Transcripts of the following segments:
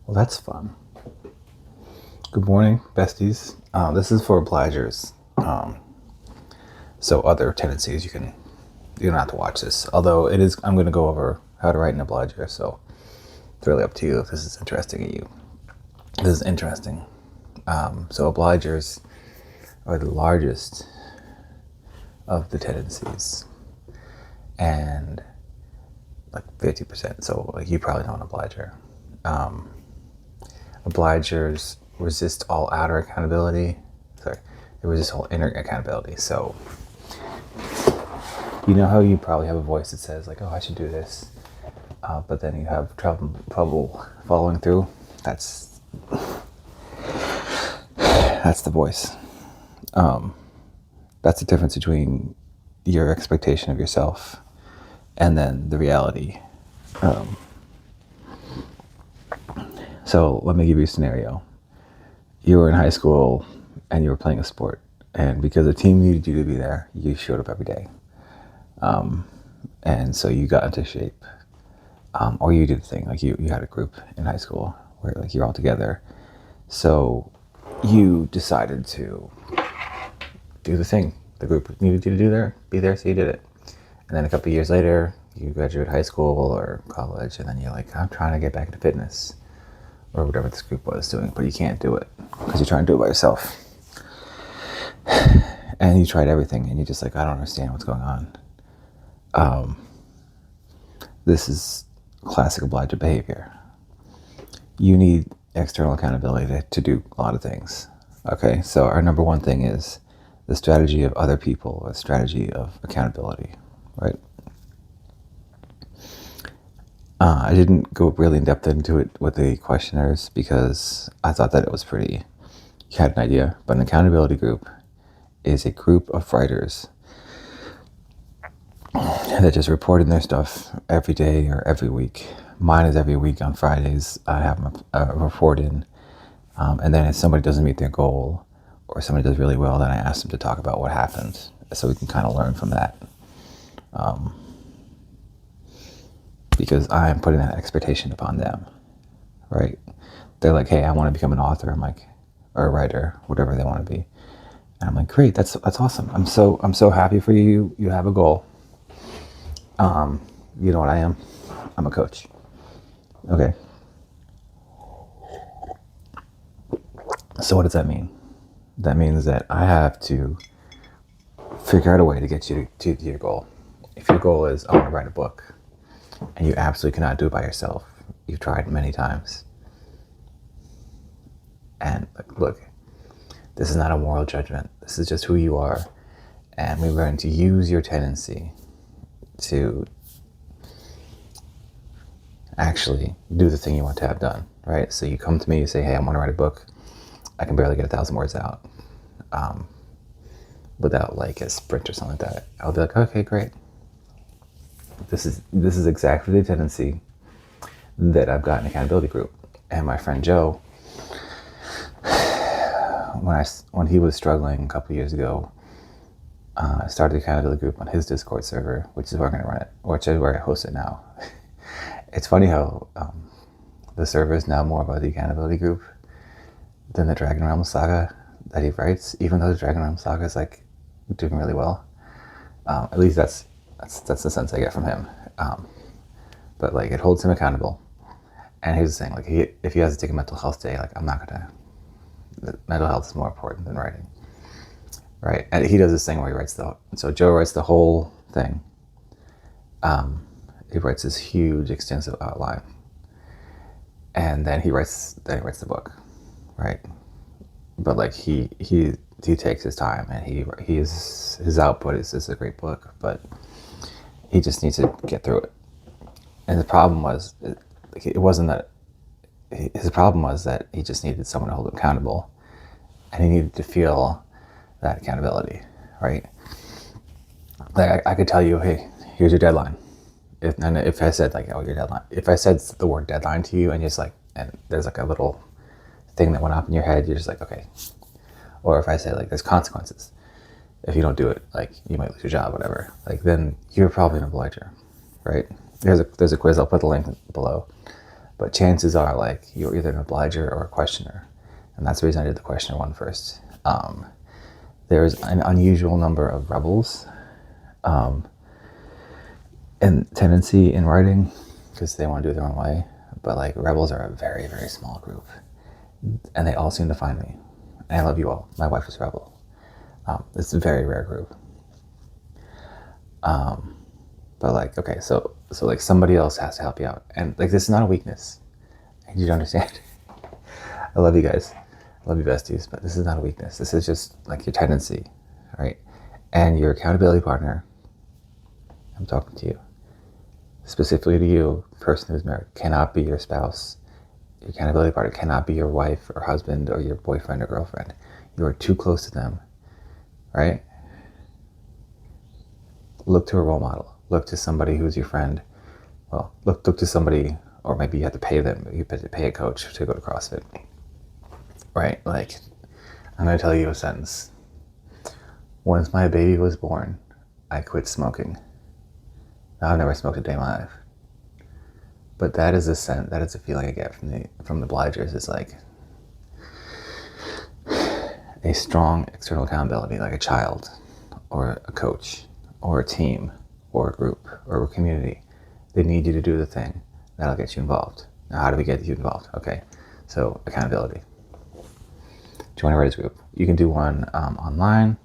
Well, that's fun. Good morning, besties. This is for obligers. So other tendencies you don't have to watch this. Although it is, I'm going to go over how to write an obliger. So it's really up to you if this is interesting to you. This is interesting. So obligers are the largest of the tendencies, and like 50%. So like you probably know an obliger. Obligers resist all outer accountability. Sorry, they resist all inner accountability. So you know how you probably have a voice that says like, "Oh, I should do this," but then you have trouble following through. That's the voice. That's the difference between your expectation of yourself and then the reality. So let me give you a scenario. You were in high school and you were playing a sport, and because the team needed you to be there, you showed up every day. And so you got into shape. Or you did the thing, like you had a group in high school where like you're all together. So you decided to do the thing the group needed you to be there, so you did it. And then a couple of years later, you graduate high school or college, and then you're like, I'm trying to get back into fitness or whatever this group was doing, but you can't do it because you're trying to do it by yourself. And you tried everything, and you're just like, I don't understand what's going on. This is classic obliger behavior. You need external accountability to do a lot of things. Okay, so our number one thing is the strategy of other people, a strategy of accountability, right? I didn't go really in depth into it with the questionnaires because I thought that it was pretty, you had an idea, but an accountability group is a group of writers that just report in their stuff every day or every week. Mine is every week on Fridays. I have a report in, and then if somebody doesn't meet their goal or somebody does really well, then I ask them to talk about what happened so we can kind of learn from that. Because I'm putting that expectation upon them, right? They're like, hey, I want to become an author. I'm like, or a writer, whatever they want to be. And I'm like, great, that's awesome. I'm so happy for you. You have a goal. You know what I am? I'm a coach. Okay. So what does that mean? That means that I have to figure out a way to get you to your goal. If your goal is, I want to write a book, and you absolutely cannot do it by yourself, you've tried many times. And look, this is not a moral judgment. This is just who you are. And we're going to use your tendency to actually do the thing you want to have done, right? So you come to me, you say, hey, I want to write a book. I can barely get 1,000 words out without like a sprint or something like that. I'll be like, okay, great. This is exactly the tendency that I've got in accountability group. And my friend Joe, when he was struggling a couple of years ago, I started the accountability group on his Discord server, which is where I'm going to run it, which is where I host it now. It's funny how the server is now more about the accountability group than the Dragon Realm saga that he writes, even though the Dragon Realm saga is like doing really well. At least that's the sense I get from him. But like it holds him accountable. And here's the thing, like if he has to take a mental health day, like I'm not gonna. Mental health is more important than writing, right? And he does this thing where so Joe writes the whole thing. He writes this huge, extensive outline, and then he writes the book, right? But like he takes his time, and his output is a great book, but he just needs to get through it. And the problem was, his problem was that he just needed someone to hold him accountable, and he needed to feel that accountability, right? Like I could tell you, hey, here's your deadline. If I said like, oh, your deadline. If I said the word deadline to you, and just like, and there's like a little thing that went off in your head, you're just like, okay. Or if I say like, there's consequences if you don't do it, like you might lose your job, whatever. Like then you're probably an obliger, right? There's a quiz. I'll put the link below. But chances are, like, you're either an obliger or a questioner. And that's the reason I did the questioner one first. There's an unusual number of rebels and tendency in writing because they want to do it their own way. But like rebels are a very, very small group. And they all seem to find me. And I love you all. My wife is a rebel. It's a very rare group. But like, okay, so like somebody else has to help you out. And like, this is not a weakness. I need you to understand. I love you guys. I love you besties, but this is not a weakness. This is just like your tendency, right? And your accountability partner, I'm talking to you, specifically to you, person who's married, cannot be your spouse. Your accountability partner cannot be your wife or husband or your boyfriend or girlfriend. You are too close to them, right? Look to a role model. Look to somebody who's your friend. Well, look to somebody, or maybe you have to pay them. You have to pay a coach to go to CrossFit, right? Like, I'm going to tell you a sentence. Once my baby was born, I quit smoking. Now, I've never smoked a day in my life. But that is a feeling I get from the obligers. It's like a strong external accountability, like a child, or a coach, or a team, or a group, or a community. They need you to do the thing. That'll get you involved. Now, how do we get you involved? Okay, so accountability. Join a writers group. You can do one online,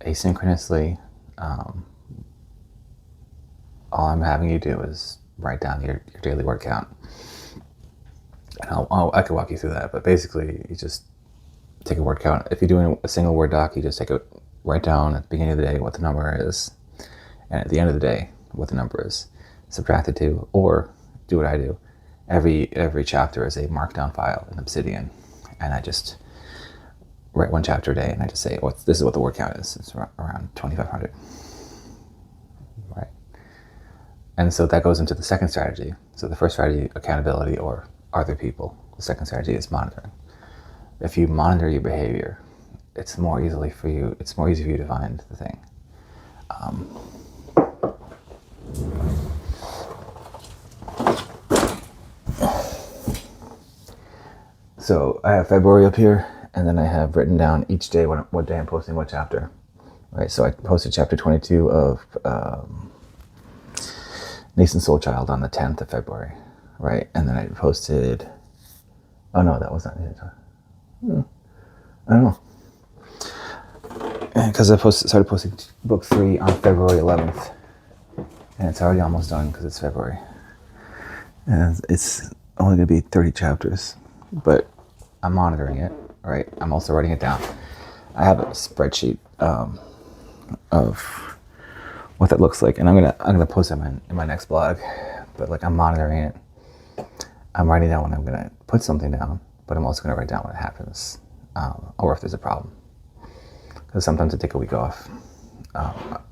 asynchronously. All I'm having you do is write down your daily word count. And I could walk you through that, but basically you just take a word count. If you're doing a single word doc, you just write down at the beginning of the day what the number is, and at the end of the day what the number is. Subtract the two, or do what I do. Every chapter is a markdown file in Obsidian, and I just write one chapter a day, and I just say, this is what the word count is. It's around 2,500. Right? And so that goes into the second strategy. So the first strategy, accountability or other people. The second strategy is monitoring. If you monitor your behavior, it's more easy for you to find the thing. So I have February up here, and then I have written down each day what day I'm posting what chapter. Right, so I posted chapter 22 of Nascent Soul Child on the 10th of February, right? And then I posted, oh no, that was not Nascent Soul. I don't know. Because I started posting book 3 on February 11th. And it's already almost done because it's February. And it's only going to be 30 chapters. But I'm monitoring it, right? I'm also writing it down. I have a spreadsheet of what that looks like, and I'm gonna post it in my next blog. But like, I'm monitoring it. I'm writing down when I'm gonna put something down, but I'm also gonna write down when it happens, or if there's a problem. Because sometimes I take a week off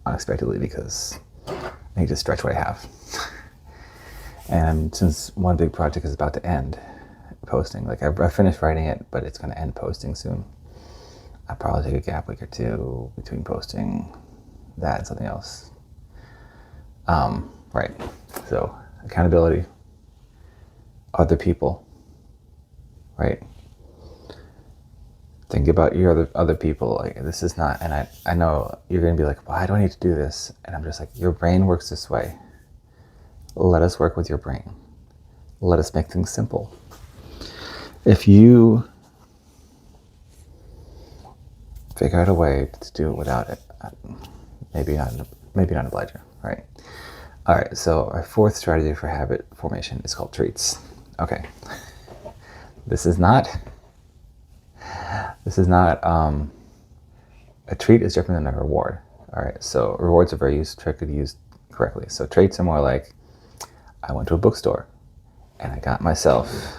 unexpectedly because I need to stretch what I have. And since one big project is about to end posting, like I finished writing it, but it's gonna end posting soon. I'll probably take a gap week or two between posting that and something else. Right, so accountability, other people, right? Think about your other people. Like, this is not, and I know you're gonna be like, why do I need to do this? And I'm just like, your brain works this way. Let us work with your brain. Let us make things simple. If you figure out a way to do it without it, maybe not a Obliger, right? All right, so our fourth strategy for habit formation is called treats. Okay, this is not a treat is different than a reward. All right, so rewards are very tricky to use correctly. So traits are more like, I went to a bookstore and I got myself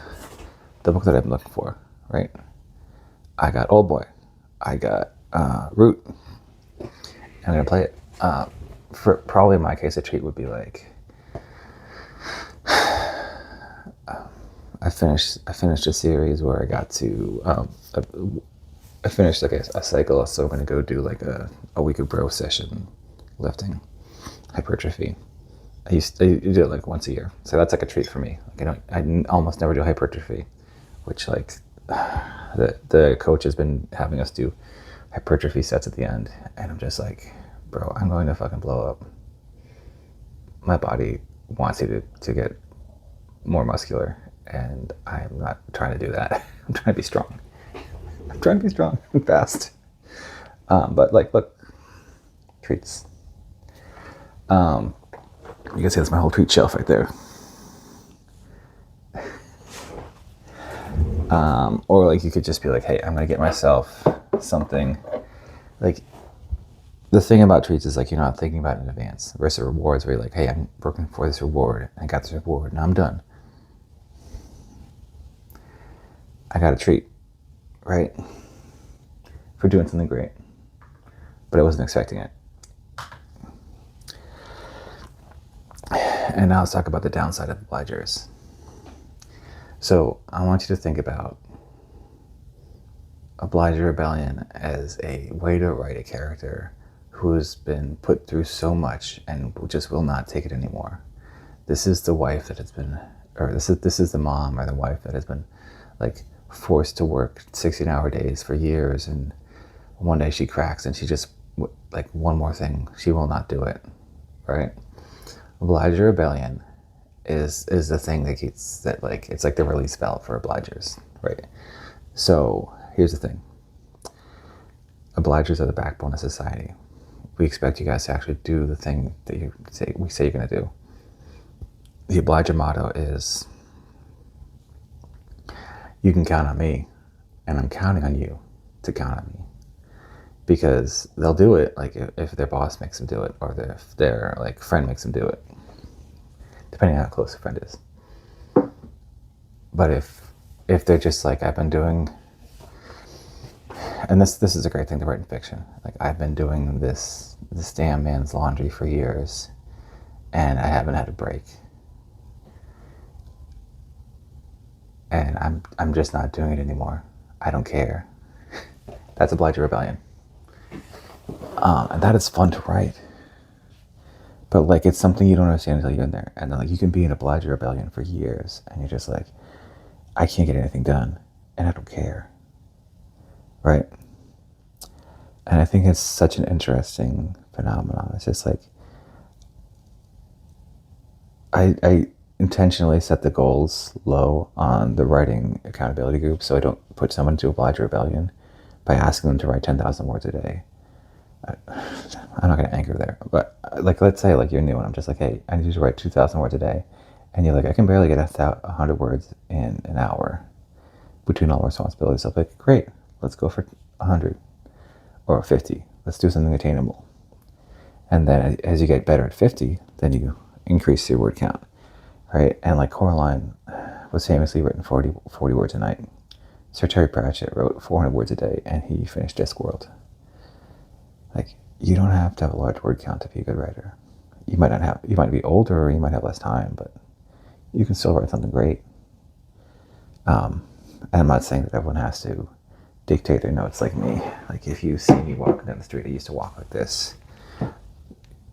the book that I've been looking for, right? I got Old Boy. I got Root. I'm gonna play it. For probably in my case, a treat would be like, I finished a series where I got to I finished like a cycle, so I'm gonna go do like a week of bro session lifting, hypertrophy, I do it like once a year, so that's like a treat for me. Like, I almost never do hypertrophy, which like the coach has been having us do hypertrophy sets at the end, and I'm just like, bro, I'm going to fucking blow up. My body wants you to get more muscular, and I'm not trying to do that. I'm trying to be strong. I'm trying to be strong and fast. But like, look, treats. You can see that's my whole treat shelf right there. Or like you could just be like, hey, I'm gonna get myself something. Like, the thing about treats is like you're not thinking about it in advance. Versus rewards where you're like, hey, I'm working for this reward, and I got this reward, and I'm done. I got a treat, right? For doing something great. But I wasn't expecting it. And now let's talk about the downside of obligers. So I want you to think about Obliger Rebellion as a way to write a character who's been put through so much and just will not take it anymore. This is the wife that has been, or this is the mom or the wife that has been like forced to work 16-hour days for years, and one day she cracks and she just like, one more thing, she will not do it, right? Obliger Rebellion is the thing that keeps that, like, it's like the release valve for obligers, right? So here's the thing. Obligers are the backbone of society. We expect you guys to actually do the thing that we say you're going to do. The obliger motto is, you can count on me, and I'm counting on you to count on me. Because they'll do it like if their boss makes them do it, or if their like friend makes them do it, depending on how close a friend is. But if they're just like, I've been doing, and this is a great thing to write in fiction, like, I've been doing this damn man's laundry for years, and I haven't had a break, and I'm just not doing it anymore. I don't care. That's Obliger Rebellion. And that is fun to write. But like, it's something you don't understand until you're in there. And then like, you can be in Obliger Rebellion for years, and you're just like, I can't get anything done, and I don't care, right? And I think it's such an interesting phenomenon. It's just like, I intentionally set the goals low on the writing accountability group, so I don't put someone into Obliger Rebellion by asking them to write 10,000 words a day. I'm not going to anchor there, but like, let's say like you're new and I'm just like, hey, I need you to write 2,000 words a day, and you're like, I can barely get 100 words in an hour between all responsibilities. I'll be like, great, let's go for 100 or 50. Let's do something attainable. And then as you get better at 50, then you increase your word count, right? And like Coraline was famously written 40 words a night. Sir Terry Pratchett wrote 400 words a day, and he finished Discworld. Like, you don't have to have a large word count to be a good writer. You might be older, or you might have less time, but you can still write something great. And I'm not saying that everyone has to dictate their notes like me. Like, if you see me walking down the street, I used to walk like this,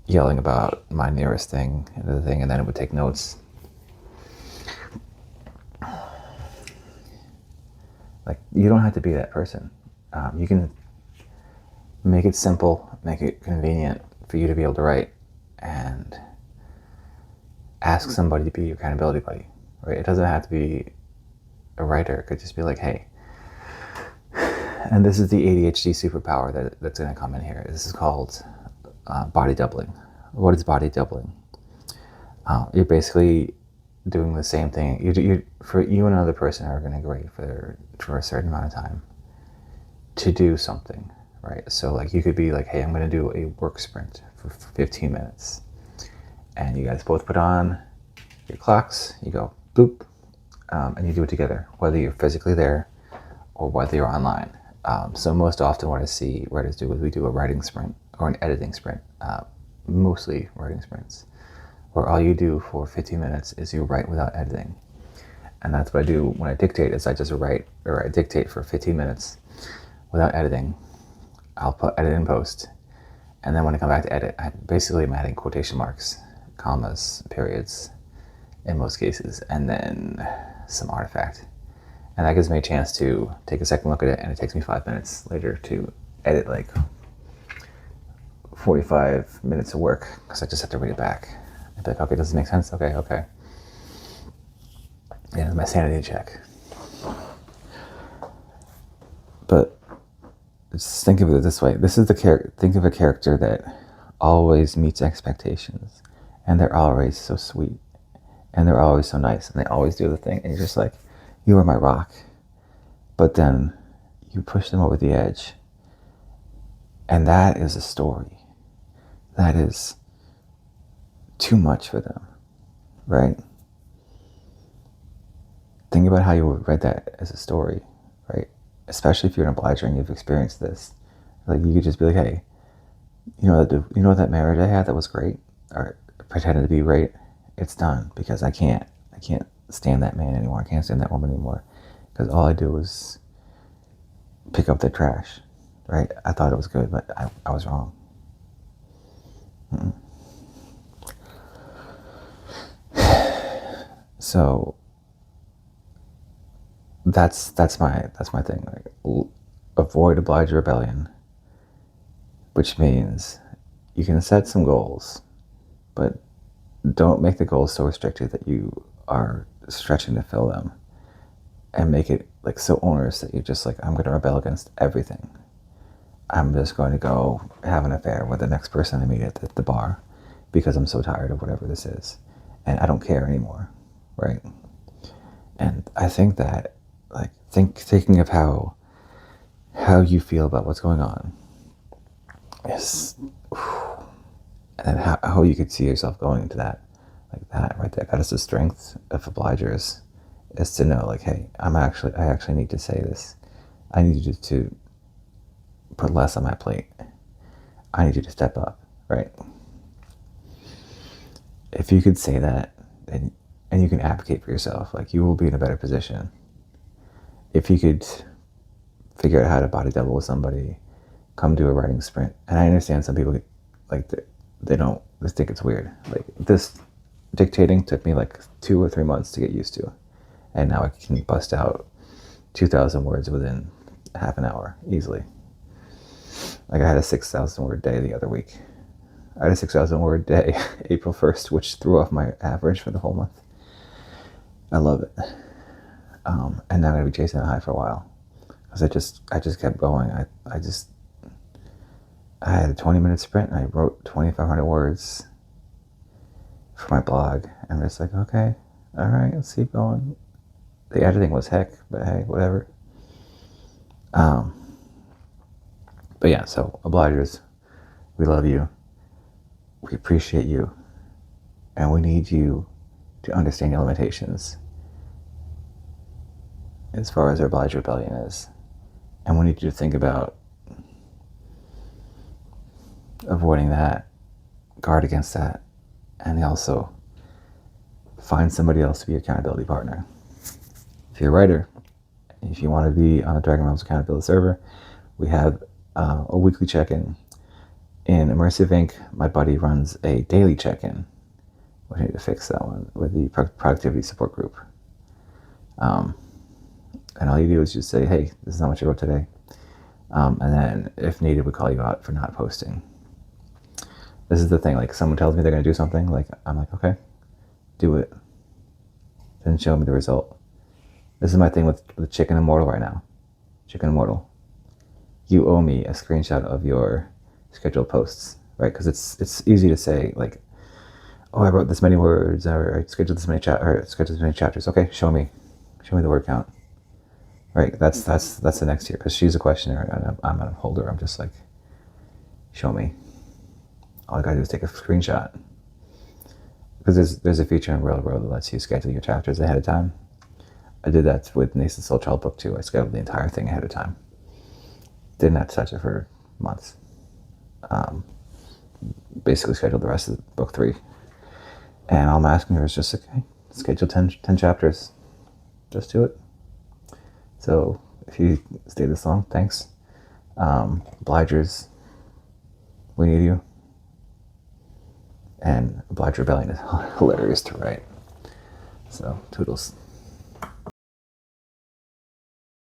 yelling about my nearest thing and the thing, and then it would take notes. Like, you don't have to be that person. You can make it simple, make it convenient for you to be able to write, and ask somebody to be your accountability buddy, right? It doesn't have to be a writer. It could just be like, hey, and this is the ADHD superpower that's going to come in here. This is called body doubling. What is body doubling? You're basically doing the same thing. You and another person are going to agree for a certain amount of time to do something, right? So like, you could be like, hey, I'm going to do a work sprint for 15 minutes. And you guys both put on your clocks, you go boop, and you do it together, whether you're physically there or whether you're online. So most often what I see writers do is we do a writing sprint or an editing sprint, mostly writing sprints, where all you do for 15 minutes is you write without editing. And that's what I do when I dictate, is I just write, or I dictate for 15 minutes without editing. I'll edit in post. And then when I come back to edit, I'm adding quotation marks commas, periods in most cases, and then some artifact. And that gives me a chance to take a second look at it, and it takes me 5 minutes later to edit like 45 minutes of work, because I just have to read it back. I'd be like, okay, does this make sense? Okay. And it's my sanity check. But just think of it this way. This is think of a character that always meets expectations, and they're always so sweet, and they're always so nice, and they always do the thing, and you're just like, you are my rock. But then you push them over the edge, and that is a story. That is too much for them, right? Think about how you would write that as a story, right? Especially if you're an obliger and you've experienced this. Like, you could just be like, hey, you know that marriage I had that was great, or pretended to be great? It's done, because I can't stand that man anymore. I can't stand that woman anymore, because all I do is pick up their trash, right? I thought it was good, but I was wrong. So that's my thing. Like, avoid oblige rebellion, which means you can set some goals, but don't make the goals so restricted that you are stretching to fill them, and make it like so onerous that you're just like, I'm going to rebel against everything. I'm just going to go have an affair with the next person I meet at the bar, because I'm so tired of whatever this is, and I don't care anymore, right? And I think that, like, thinking of how you feel about what's going on is, and how you could see yourself going into that, like that right there. That is the strength of obligers, is to know, like, hey, I actually need to say this. I need you to put less on my plate. I need you to step up, right? If you could say that, and you can advocate for yourself, like, you will be in a better position. If you could figure out how to body double with somebody, come do a writing sprint. And I understand some people, like, they think it's weird. Like, this dictating took me like 2 or 3 months to get used to, and now I can bust out 2,000 words within half an hour easily. Like, I had a 6,000 word day the other week. I had a 6,000 word day April 1st, which threw off my average for the whole month. I love it. And now I'm going to be chasing a high for a while, because I just kept going. I had a 20-minute sprint, and I wrote 2,500 words for my blog. And I'm just like, okay, all right, let's keep going. The editing was heck, but hey, whatever. But yeah, so obligers, we love you. We appreciate you. And we need you to understand your limitations as far as our oblige rebellion is. And we need you to think about avoiding that, guard against that, and also find somebody else to be your accountability partner. If you're a writer, if you want to be on the Dragon Realms accountability server, we have a weekly check-in. In Immersive Inc., my buddy runs a daily check-in. We need to fix that one with the productivity support group. And all you do is just say, hey, this is how much I wrote today. And then if needed, we call you out for not posting. This is the thing, like, someone tells me they're going to do something, like, I'm like, okay, do it. Then show me the result. This is my thing with Chicken Immortal right now. Chicken Immortal. You owe me a screenshot of your scheduled posts, right? Because it's easy to say, like, oh, I wrote this many words, or I scheduled this many chapters. Okay, show me the word count. Right, that's the next tier, because she's a questioner and I'm a holder. I'm just like, show me. All I gotta do is take a screenshot, because there's a feature in Railroad that lets you schedule your chapters ahead of time. I did that with Nason's Soul Child Book 2. I scheduled the entire thing ahead of time. Didn't have to touch it for months. Basically scheduled the rest of Book 3. And all I'm asking her is just, okay, schedule 10 chapters. Just do it. So if you stay this long, thanks. Obligers, we need you. And Obliged Rebellion is hilarious to write. So, toodles.